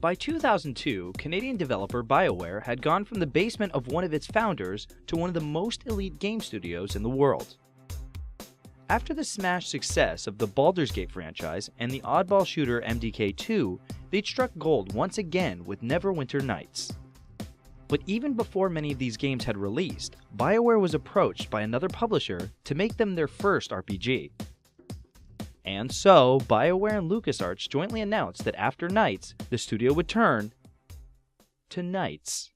By 2002, Canadian developer BioWare had gone from the basement of one of its founders to one of the most elite game studios in the world. After the smash success of the Baldur's Gate franchise and the oddball shooter MDK2, they'd struck gold once again with Neverwinter Nights. But even before many of these games had released, BioWare was approached by another publisher to make them their first RPG. And so, BioWare and LucasArts jointly announced that after Nights, the studio would turn to Knights.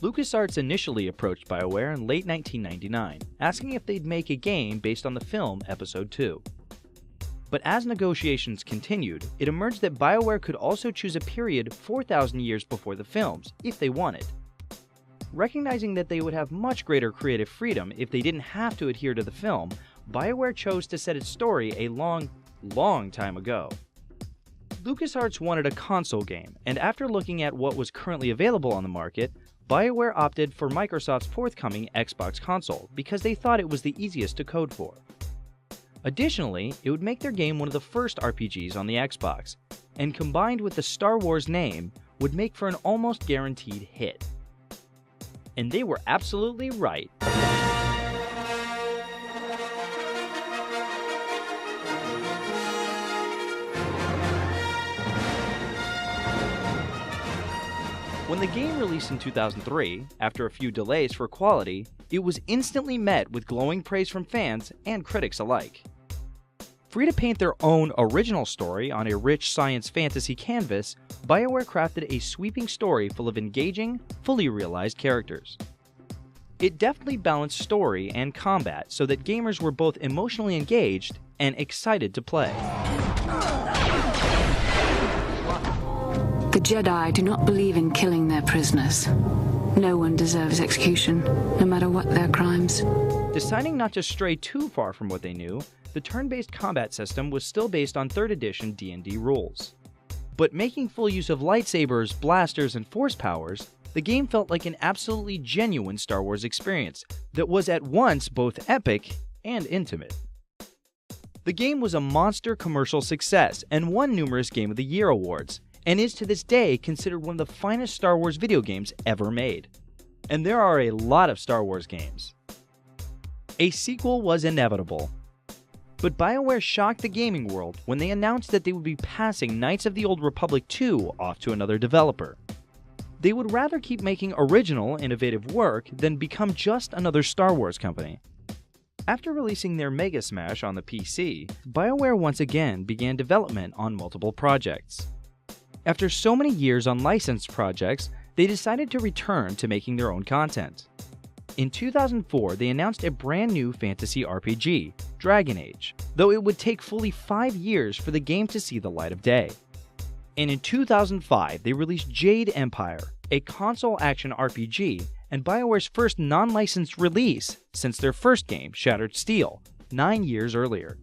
LucasArts initially approached BioWare in late 1999, asking if they'd make a game based on the film Episode 2. But as negotiations continued, it emerged that BioWare could also choose a period 4,000 years before the films, if they wanted. Recognizing that they would have much greater creative freedom if they didn't have to adhere to the film, BioWare chose to set its story a long time ago. LucasArts wanted a console game, and after looking at what was currently available on the market, BioWare opted for Microsoft's forthcoming Xbox console because they thought it was the easiest to code for. Additionally, it would make their game one of the first RPGs on the Xbox, and combined with the Star Wars name, would make for an almost guaranteed hit. And they were absolutely right. When the game released in 2003, after a few delays for quality, it was instantly met with glowing praise from fans and critics alike. Free to paint their own original story on a rich science fantasy canvas, BioWare crafted a sweeping story full of engaging, fully realized characters. It deftly balanced story and combat so that gamers were both emotionally engaged and excited to play. The Jedi do not believe in killing their prisoners. No one deserves execution, no matter what their crimes. Deciding not to stray too far from what they knew, the turn-based combat system was still based on 3rd edition D&D rules. But making full use of lightsabers, blasters, and force powers, the game felt like an absolutely genuine Star Wars experience that was at once both epic and intimate. The game was a monster commercial success and won numerous Game of the Year awards, and is to this day considered one of the finest Star Wars video games ever made. And there are a lot of Star Wars games. A sequel was inevitable. But BioWare shocked the gaming world when they announced that they would be passing Knights of the Old Republic 2 off to another developer. They would rather keep making original, innovative work than become just another Star Wars company. After releasing their Mega Smash on the PC, BioWare once again began development on multiple projects. After so many years on licensed projects, they decided to return to making their own content. In 2004, they announced a brand new fantasy RPG, Dragon Age, though it would take fully 5 years for the game to see the light of day. And in 2005, they released Jade Empire, a console action RPG, and BioWare's first non-licensed release since their first game, Shattered Steel, 9 years earlier.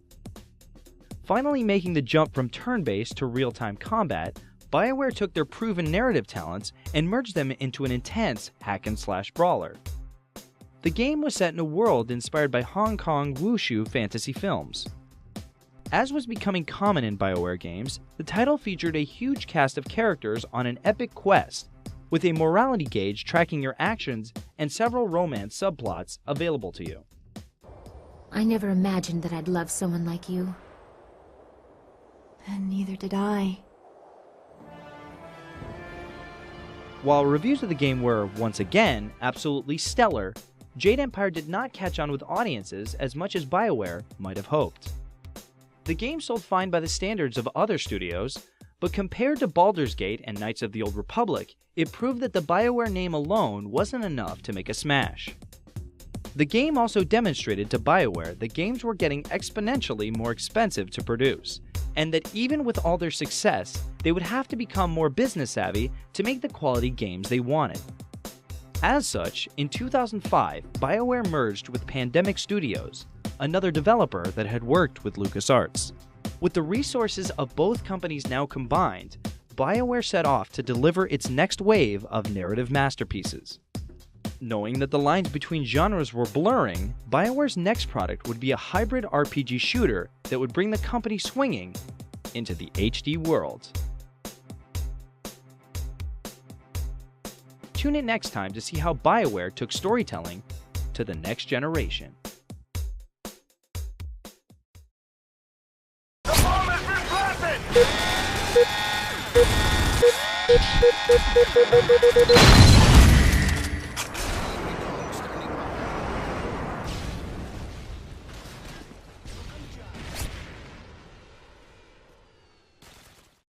Finally making the jump from turn-based to real-time combat, BioWare took their proven narrative talents and merged them into an intense hack-and-slash brawler. The game was set in a world inspired by Hong Kong wushu fantasy films. As was becoming common in BioWare games, the title featured a huge cast of characters on an epic quest, with a morality gauge tracking your actions and several romance subplots available to you. I never imagined that I'd love someone like you. And neither did I. While reviews of the game were, once again, absolutely stellar, Jade Empire did not catch on with audiences as much as BioWare might have hoped. The game sold fine by the standards of other studios, but compared to Baldur's Gate and Knights of the Old Republic, it proved that the BioWare name alone wasn't enough to make a smash. The game also demonstrated to BioWare that games were getting exponentially more expensive to produce, and that even with all their success, they would have to become more business savvy to make the quality games they wanted. As such, in 2005, BioWare merged with Pandemic Studios, another developer that had worked with LucasArts. With the resources of both companies now combined, BioWare set off to deliver its next wave of narrative masterpieces. Knowing that the lines between genres were blurring, BioWare's next product would be a hybrid RPG shooter that would bring the company swinging into the HD world. Tune in next time to see how BioWare took storytelling to the next generation. The bomb has been planted!